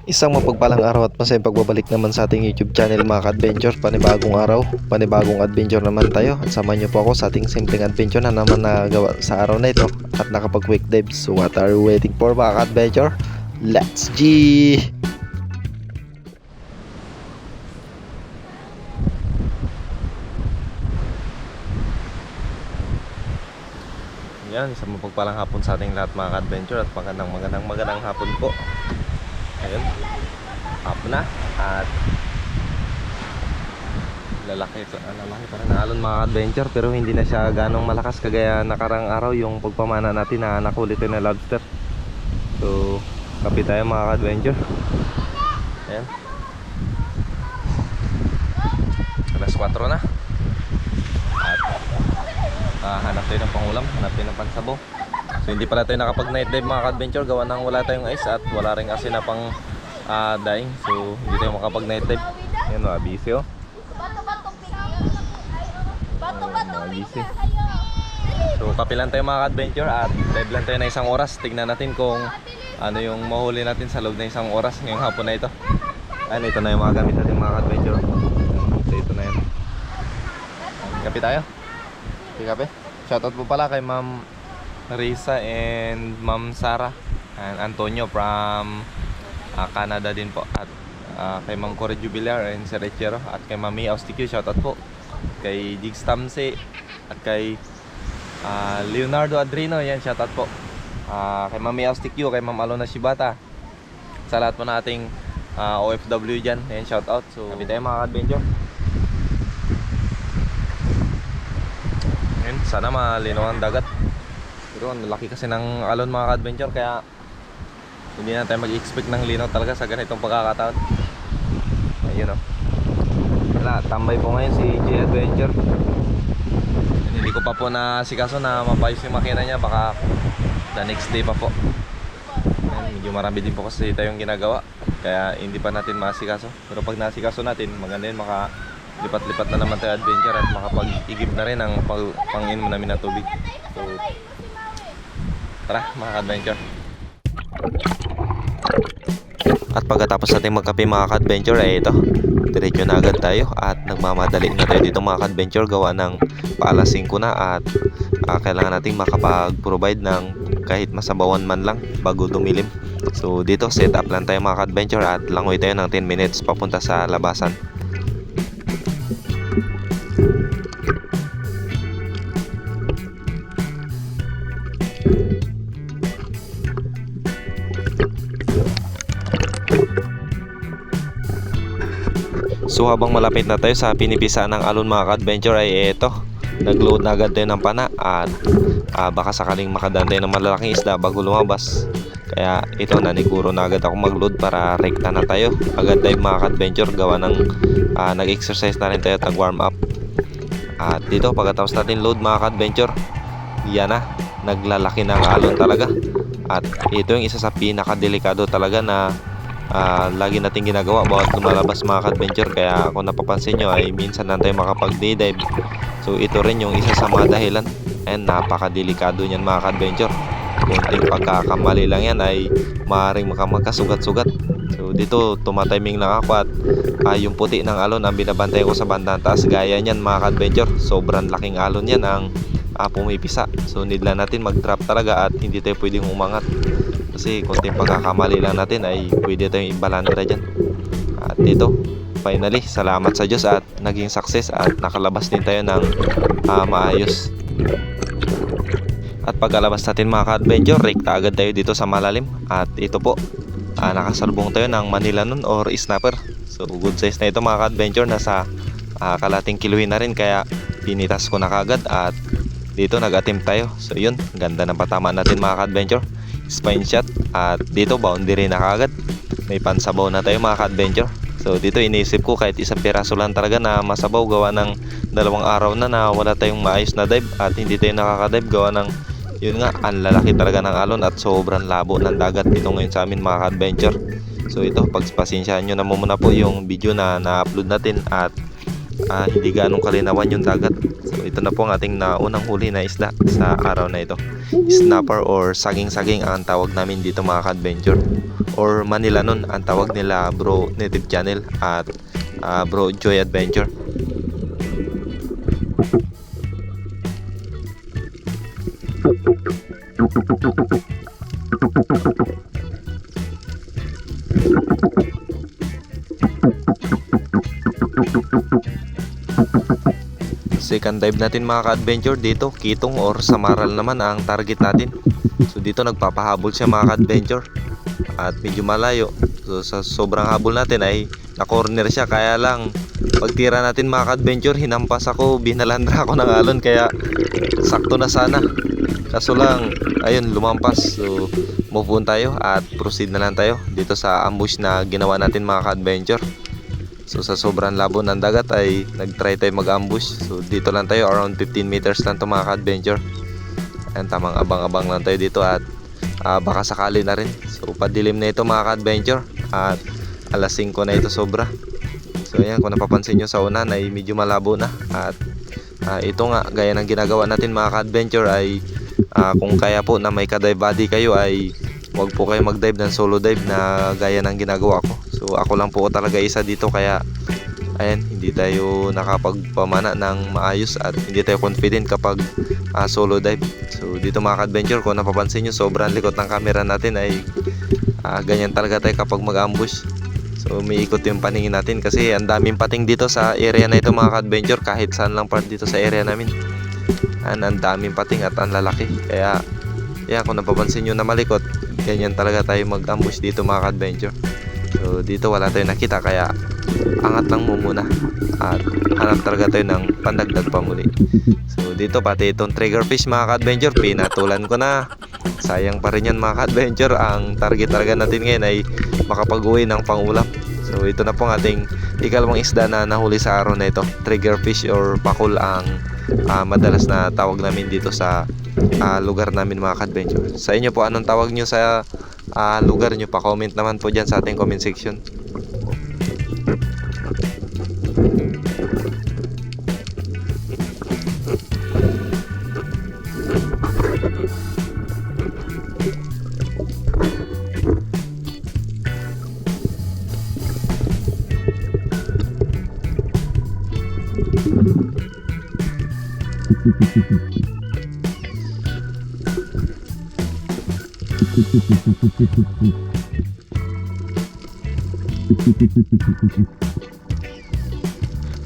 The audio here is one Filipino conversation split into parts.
Isang mapagpalang araw at masayang pagbabalik naman sa ating YouTube channel mga ka-adventure. Panibagong araw, panibagong adventure naman tayo. At samahan niyo po ako sa ating simpleng adventure na naman nagawa sa araw na ito at nakapag-quick dive. So what are you waiting for mga ka-adventure? Let's G! Yan, isang mapagpalang hapon sa ating lahat mga ka-adventure at magandang hapon po. Ayun, hapon na at lalaki pa rin na alon mga adventure, pero hindi na siya ganong malakas kagaya nakarang araw yung pagpamana natin na nakulit na lobster. So kapit tayo mga adventure. Ayan, alas 4 na at hanap tayo ng pangulam, hanap tayo ng pansabaw. So hindi pala tayo nakapag night dive mga ka-adventure gawa ng wala tayong ice at wala rin kasi na pang daing. So hindi tayo makapag night dive. Yan o, busy o. Busy. So kapilan tayo mga ka-adventure at dive lang tayo na isang oras. Tignan natin kung ano yung mahuli natin sa loob na isang oras ngayong hapon na ito. Ayan, ito na yung mga gamit natin mga ka-adventure. So ito na yan. Kapi tayo. Okay, kapi. Shoutout po pala kay Ma'am Risa and Ma'am Sarah and Antonio from Canada din po, at kay Ma'am Corey Jubilar and Sir Echero, at kay Mami Austikyo, shoutout po kay Diggs Tamse at kay Leonardo Adrino, yan, shoutout po kay Mami Austikyo, kay Ma'am Alona Shibata, sa lahat po na ating OFW dyan, yan, shoutout. So kami tayo mga adventure. Yan, sana malinaw ang dagat. Pero ang laki kasi ng alon mga ka-adventure, kaya hindi na tayo mag-expect ng linaw talaga sa ganitong pagkakataon. Ayun o. Wala, tambay po ngayon si J Adventure. Hindi ko pa po nasikaso na mapayos yung makina niya, baka the next day pa po. Ayan, medyo marami din po kasi tayong ginagawa, kaya hindi pa natin masikaso. Pero pag nasikaso natin, maganda yun, lipat-lipat na naman tayo adventure at makapag-igib na rin ang pang-inom namin na tubig. So tara mga ka-adventure. At pagkatapos natin magkape mga ka-adventure ay ito, diretso na agad tayo at nagmamadali na tayo dito mga ka-adventure gawa ng paalas 5 na at kailangan natin makapag-provide ng kahit masabawan man lang bago dumilim. So dito set up lang tayo mga ka-adventure at langoy tayo ng 10 minutes papunta sa labasan. So habang malapit na tayo sa pinipisaan ng alon mga ka-adventure ay eto, nag-load na agad tayo ng pana at baka sakaling makadaan tayo ng malalaking isda bago lumabas. Kaya ito, naniguro na agad ako mag-load para rekta na tayo. Agad dive mga ka-adventure gawa ng nag-exercise na rin tayo at nag-warm up. At dito pagkatapos natin load mga ka-adventure, yan na, naglalaki na ang alon talaga. At ito yung isa sa pinakadelikado talaga na lagi natin ginagawa bawat lumalabas mga ka-adventure. Kaya kung napapansin nyo ay minsan na tayo makapag-day-dive. So ito rin yung isa sa mga dahilan. Ayan, napakadelikado nyan mga ka-adventure. Kunting pagkakamali lang yan ay maaaring magkasugat-sugat. So dito tumatiming lang ako at yung puti ng alon ang binabantay ko sa bandang taas. Gaya nyan mga ka-adventure, sobrang laking alon yan ang pumipisa. So need lang natin mag-drop talaga at hindi tayo pwedeng umangat. Kasi konting pagkakamali lang natin ay pwede tayong ibalandra dyan. At dito, finally, salamat sa Diyos at naging success at nakalabas din tayo ng maayos. At pagkalabas natin mga ka-adventure, rekta agad tayo dito sa malalim. At ito po, nakasalubong tayo ng Manila nun or snapper. So good size na ito mga ka-adventure, nasa kalating kiluhin na rin, kaya pinitas ko na kagad at dito nag-attempt tayo. So yun, ganda ng patama natin mga ka-adventure, spine shot, at dito boundary na kagad, may pansabaw na tayo mga ka-adventure. So dito iniisip ko kahit isang piraso lang talaga na masabaw gawa ng 2 araw na wala tayong maayos na dive at hindi tayo nakaka-dive gawa ng yun nga, ang lalaki talaga ng alon at sobrang labo ng dagat dito ngayon sa amin mga ka-adventure. So ito, pagpasensyaan nyo na muna po yung video na na-upload natin at hindi ganong kalinawan yung dagat. So ito ito na po ang ating naunang huli na isda sa araw na ito. Snapper or saging-saging ang tawag namin dito mga ka-adventure. Or Manilanon ang tawag nila Bro Native Channel at Bro Joy Adventure. Second dive natin mga ka-adventure dito, kitong or samaral naman ang target natin. So dito nagpapahabol siya mga ka-adventure at medyo malayo. So sa sobrang habol natin ay na-corner siya, kaya lang pagtira natin mga ka-adventure hinampas ako, binalandra ako ng alon, kaya sakto na sana. Kaso lang ayun, lumampas. So move on tayo at proceed na lang tayo dito sa ambush na ginawa natin mga ka-adventure. So sa sobrang labo ng dagat ay nag-try tayo mag-ambush. So dito lang tayo, around 15 meters lang to mga ka-adventure. Ayan, tamang abang-abang lang tayo dito at baka sakali na rin. So padilim na ito mga ka-adventure at alas 5 na ito sobra. So ayan, kung napapansin nyo sa unan ay medyo malabo na. At ito nga, gaya ng ginagawa natin mga ka-adventure ay kung kaya po na may ka-dive body kayo ay huwag po kayo mag-dive ng solo dive na gaya ng ginagawa ko. So ako lang po talaga isa dito, kaya ayan, hindi tayo nakapagpamana ng maayos at hindi tayo confident kapag solo dive. So dito mga ka-adventure, kung napapansin nyo, sobrang likot ng camera natin ay ganyan talaga tayo kapag mag-ambush. So umiikot yung paningin natin kasi ang daming pating dito sa area na ito mga ka-adventure, kahit saan lang part dito sa area namin. Ang daming pating at ang lalaki, kaya kung napapansin nyo na malikot, ganyan talaga tayo mag-ambush dito mga ka-adventure. So dito wala tayong nakita, kaya angat lang mo muna at hanap talaga tayo ng pandagdag pa muli. So dito pati itong triggerfish mga ka-adventure, pinatulan ko na. Sayang pa rin yan mga ka-adventure. Ang target talaga natin ngayon ay makapag-uwi ng pangulam. So ito na po ang ating ikalawang isda na nahuli sa araw na ito. Triggerfish or pakul ang madalas na tawag namin dito sa lugar namin mga ka-adventure. Sa inyo po, anong tawag nyo sa lugar nyo? Pa-comment naman po dyan sa ating comment section.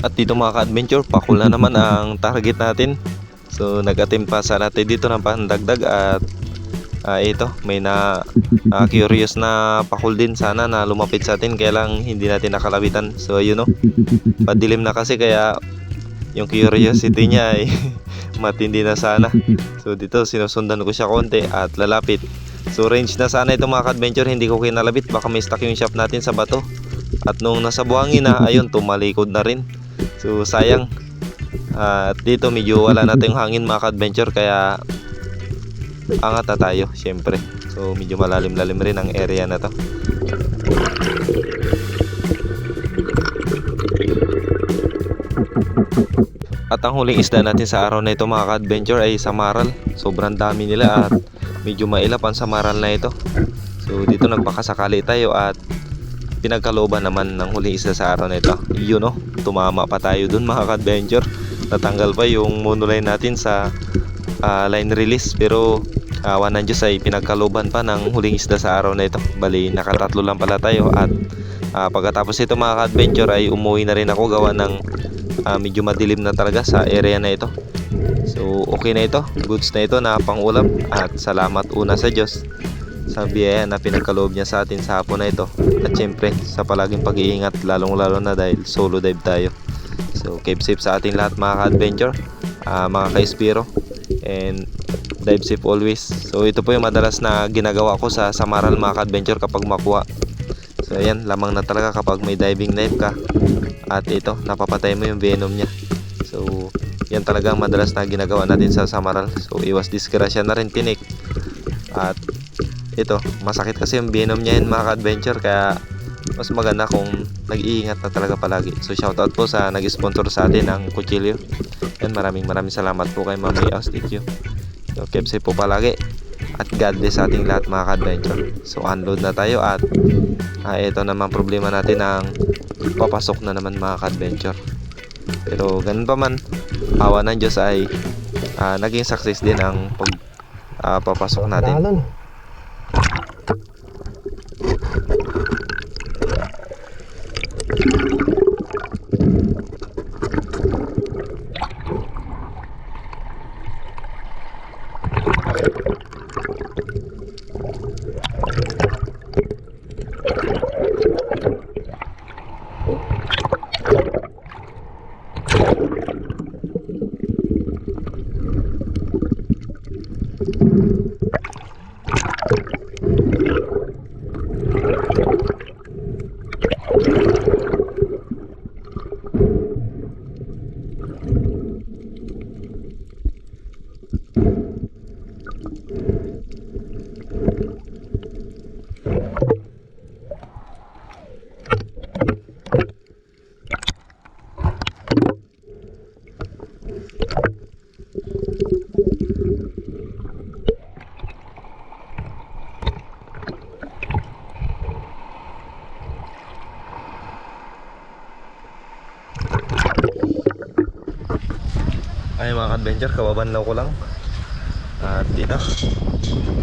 At dito mga ka-adventure, pakul na naman ang target natin. So nag-attempt pa sana natin dito ng pandagdag at ito, may curious na pakul din sana na lumapit sa atin, kaya lang hindi natin nakalabitan. So ayun, padilim na kasi, kaya yung curiosity niya ay matindi na sana. So dito sinusundan ko siya konti at lalapit. So range na sana ito mga ka-adventure, hindi ko kinalabit, baka may stuck yung shaft natin sa bato. At nung nasa buhangin na, ayun, tumalikod na rin. So sayang. At dito medyo wala na tayong hangin mga ka-adventure, kaya angat na tayo syempre. So medyo malalim-lalim rin ang area na to. At ang huling isda natin sa araw na ito mga ka-adventure ay samaral. Sobrang dami nila at medyo mailap ang samaral na ito. So dito nagpakasakali tayo at pinagkalooban naman ng huling isda sa araw na ito. Yun, tumama pa tayo dun mga ka-adventure. Natanggal pa yung monoline natin sa line release, pero awan ng Diyos ay pinagkalooban pa ng huling isda sa araw na ito. Bali nakatatlo lang pala tayo at pagkatapos ito mga ka-adventure ay umuwi na rin ako, gawa ng medyo madilim na talaga sa area na ito. So okay na ito, goods na ito na pangulam, at salamat una sa Diyos sa biyaya na pinagkaloob niya sa atin sa hapon na ito, at syempre sa palaging pag-iingat, lalong lalo na dahil solo dive tayo. So keep safe sa ating lahat mga ka-adventure, mga ka-Espiro, and dive safe always. So ito po yung madalas na ginagawa ko sa samaral mga ka-adventure kapag makuha. So ayan, lamang na talaga kapag may diving knife ka at ito, napapatay mo yung venom niya. So yan talaga ang madalas na ginagawa natin sa samaral. So iwas disgrasya na rin tinik. At ito, masakit kasi yung venom niya yun mga ka-adventure, kaya mas maganda kung nag-iingat na talaga palagi. So shoutout po sa nag-sponsor sa atin ng kutsilyo. Yan, maraming salamat po kay Ma'am May Austitio. So, keep safe po palagi. At God bless sa ating lahat mga ka-adventure. So unload na tayo at ito naman problema natin ang papasok na naman mga ka-adventure. Pero ganun pa man, awa ng Diyos ay naging success din ang papasok natin. Ay mga ka-adventure, kababanlaw ko lang. At dito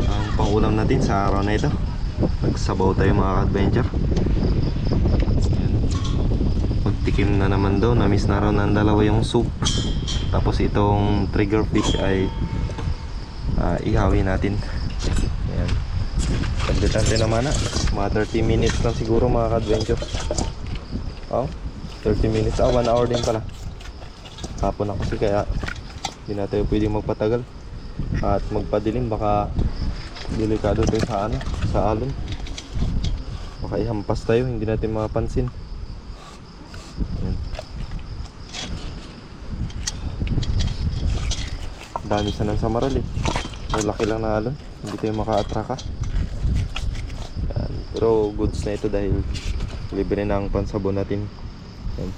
ang pangulam natin sa araw na ito. Nagsabaw tayo mga ka-adventure. Magtikim na naman daw. Namiss na raw ng dalawa yung soup. Tapos itong trigger fish ay ihawin natin. Ayan. Tante naman na. Mga 30 minutes lang siguro mga ka-adventure. 30 minutes. 1 hour din pala. Hapon na kasi kaya hindi na tayo pwedeng magpatagal at magpadilim, baka delikado tayo sa alon, baka ihampas tayo, hindi natin mapapansin. Ayan. Dami sana sa Maral malaki lang na alon, hindi tayo maka-atraka. Ayan. Pero goods na ito dahil libre na ang pansabon natin. Ayan.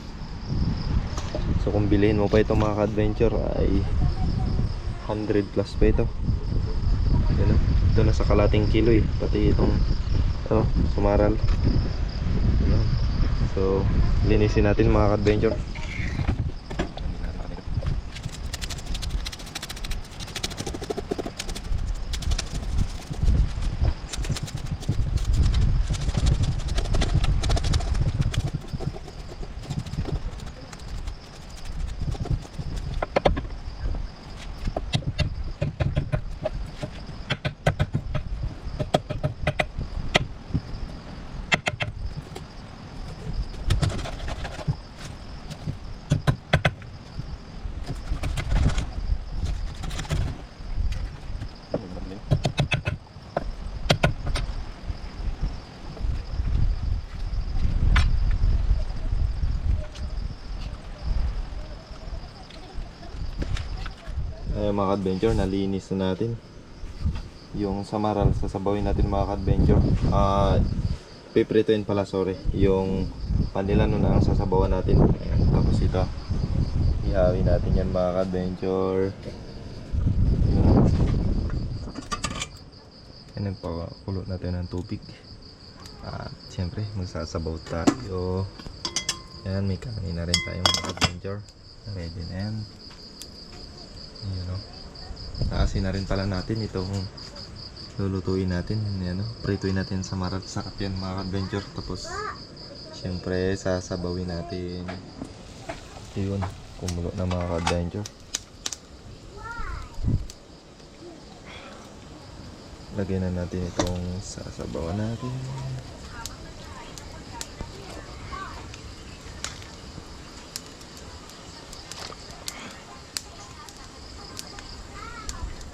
So kung bilhin mo pa ito mga ka-adventure ay 100 plus pa ito. Yan, ito na sa kalating kilo pati itong sumaral. Yan. So linisin natin mga ka-adventure. Ayun mga ka-adventure, nalinis na natin yung samaral. Sasabawin natin mga ka-adventure. Piprituin pala, sorry. Yung panilano na ang sasabawan natin. Ayan, tapos ito ihawin natin yan mga ka-adventure. Yan, nagpakulo natin ng tubig. At siyempre magsasabaw tayo. Ayan, may kanin na rin tayo mga ka-adventure. Ready na yan. Ayan, naasin na rin pala natin itong lulutuin natin. Ayan, prituin natin sa maral. Sarap yan mga ka-adventure. Tapos siyempre sasabawin natin. Yun, kumulo na mga ka-adventure. Lagyan na natin itong sasabawan natin.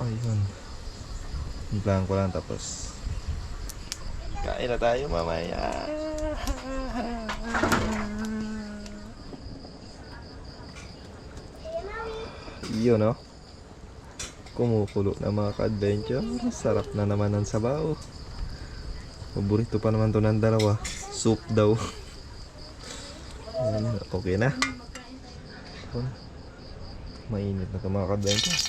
Ayun, himplahan ko lang tapos kain na tayo mamaya. Yun, no? Kumukulo na mga ka-adventure. Sarap na naman ang sabaw. Paborito pa naman to ng dalawa. Soup daw. Ayan, okay na. Mainit na ito mga ka-adventure.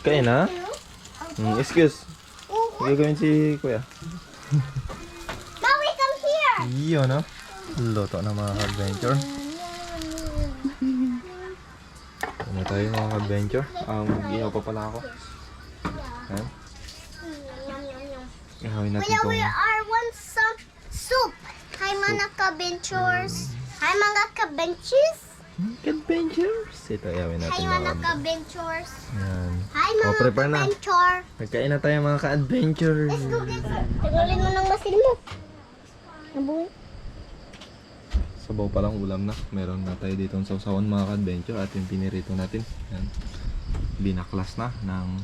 Kain na? Excuse. Gagawin si Kuya. Mommy, come here! Iyo no? Luto na mga ka-adventure. Ano tayo mga ka-adventure? Mag-ihaw pa pala ako. Ayan. Ihawin natin Kuya, itong... we are want some soup. Hi mga ka-ventures. Hi mga ka-benches. Ka-adventures! Ito, ihawin natin Hi mga mga ka-adventure. ka-ventures. Ayan. Hi mga prepare na. ka-venture. Nagkain na tayo mga ka-adventure. Let's go get some. Tagalin mo ng masin mo. Nabuhay. Sabaw pa lang ulam na. Meron na tayo dito sa sausawan mga ka-adventure at yung pinirito natin. Yan. Binaklas na ng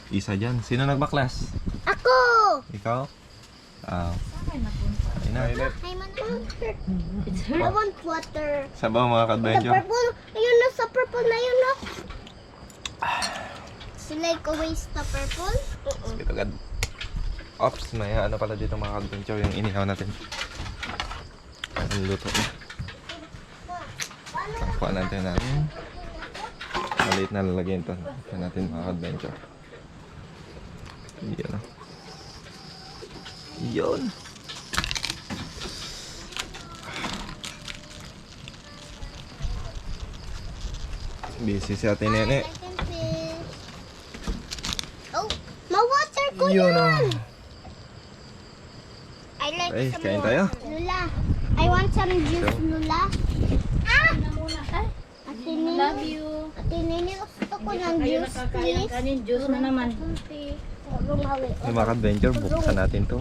isa dyan. Sino nagbaklas? Ako! Ikaw? Ayun na. Hi mga I want water. Sabaw mga The ka-adventure. purple. Ayun na sa purple na yun na. So like always the purple? Ito agad. Ops, may ano pala dito mga ka-adventure yung inihaw natin. Ang luto na. Kakuha natin natin. Maliit na lalagyan ito. Ito natin mga ka-adventure. Yan. Yun. Busy si Ate Nene. Oh, ma-water ko Yun yan! oh. I like Ay, some kain water. tayo. Lula, I want some juice, So. Lula. Ah! Ate Nene, Love you. Ate Nene, gusto ko ng Ayaw juice, nakakain please. kanin, juice na naman. Rumawi. Yung mga ka-adventure, buksan natin to.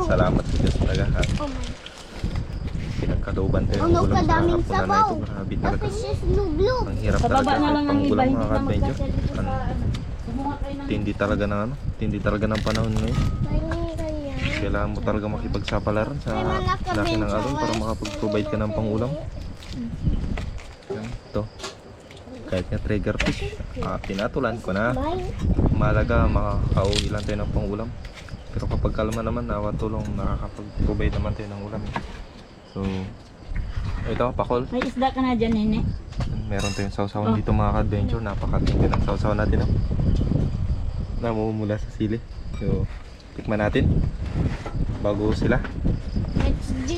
Salamat sa Diyos talaga ha. Oh my. Pinagkalooban tayo ng Ano ulam sa kadaming hapunan na sabaw? ito. Grabe talaga. Tapos is blue. Ang hirap Sa talaga baba na kahit lang ang iba, pangulam hindi mga na ka-adventure. magkasya dito Ano, sa ano. Kumuha kayo ng tindi talaga ng ano, tindi talaga ng panahon ngayon. Kailangan mo talaga makipagsapalaran sa laki ng alon para makapag-provide ka ng pangulam. Yan, ito. Kahit nga trigger fish, pinatulan ko na. Malaga makakauwi lang tayo ng pangulam. Pero kapag kalma naman, nawatulong nakakapag-provide naman tayo ng ulam. So, ito, pakol. May isda ka na dyan, nene. Meron tayong sausawan dito mga ka-adventure. Napakatindi ng sausawan natin. Namumula sa sili. So, tikman natin. Bago sila. Let's G.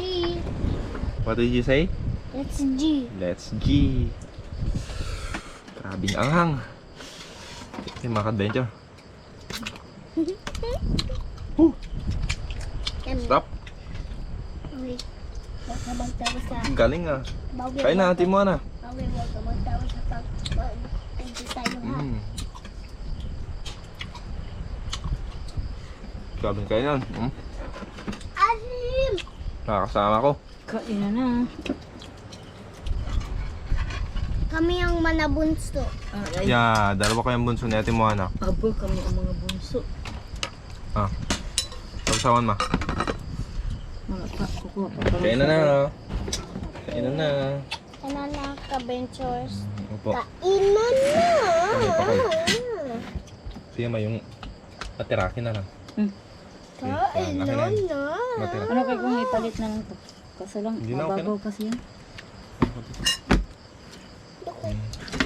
What did you say? Let's G. Let's G. Grabing anghang. Ito yung mga ka-adventure. Stop. Wait. Huwag ka magtawa sa... Galing ah. Bawi, Kain na, ate mo na. Bawi, huwag ka magtawa sa pag... Hindi tayo ha. Grabing kain yan. Alim! Nakakasama ko. Kain na na. Kami ang manabunso. Ay, Yeah, dalawa kayong bunso ni ate mo na. abo kami ang mga bunso. Ah. Sausawan ma. Mga pa, kukuha pa kami. Kain na na. Kain na na. Kanana ka-ventures. Opo. Kainan na! Kami pa kayo. Sige ma, yung atirakin na lang. Kainan na! Matira. Ano kayo kung ipalit na lang to? Kasi lang, Hindi na, okay mababaw kasi yan.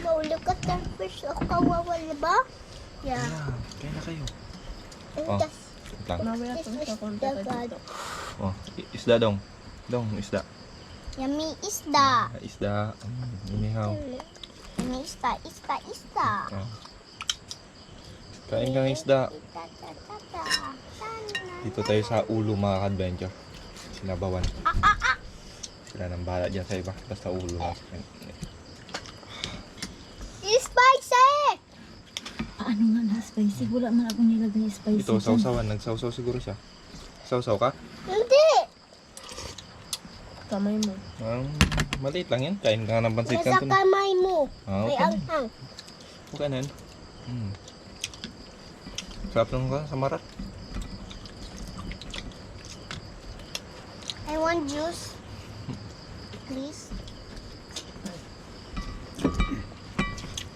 Go look at the fish. O kawawal ba? Yeah. Kain na kayo. And Oh. this Wait lang. Mawala this to is sa the konta god. dito. Oh, isda dong. Dong, isda. Yummy isda. Isda. Inihaw. Yummy isda. Oh. Kain kang isda. Dito tayo sa ulo mga ka-adventure. Sinabawan. Sila nang bahala dyan sa iba. Basta ulo lang. Spicy! Ano nga na, spicy? Wala man ako nilagay spicy. Ito, dyan. sausawan. Nagsausaw siguro siya. Sausaw ka? Hindi! Kamay mo. Maliit lang yan. Kain ka nga ng pansit Nasa canton. kamay mo. Ah, May okay. anghang. Okay na yan. Sarap lang ka sa marat. I want juice. Please.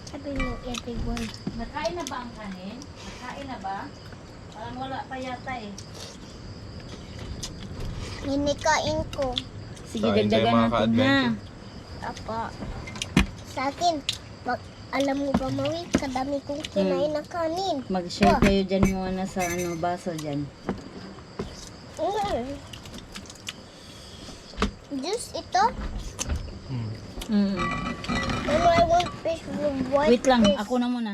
Sabi mo, everyone. Nakain na ba ang kanin? Nakain na ba? Parang wala pa yata eh. Hinikain ko. Sige, Kain tayo, dagdagan mga natin na. ka-adventure. Apa. Sa akin, alam mo ba, Maui, kadami kong kinain na kanin. Mag-share kayo dyan muna sa baso dyan. Mm. Juice ito? Mm. Mama, I want fish with white Wait lang, fish. ako na muna.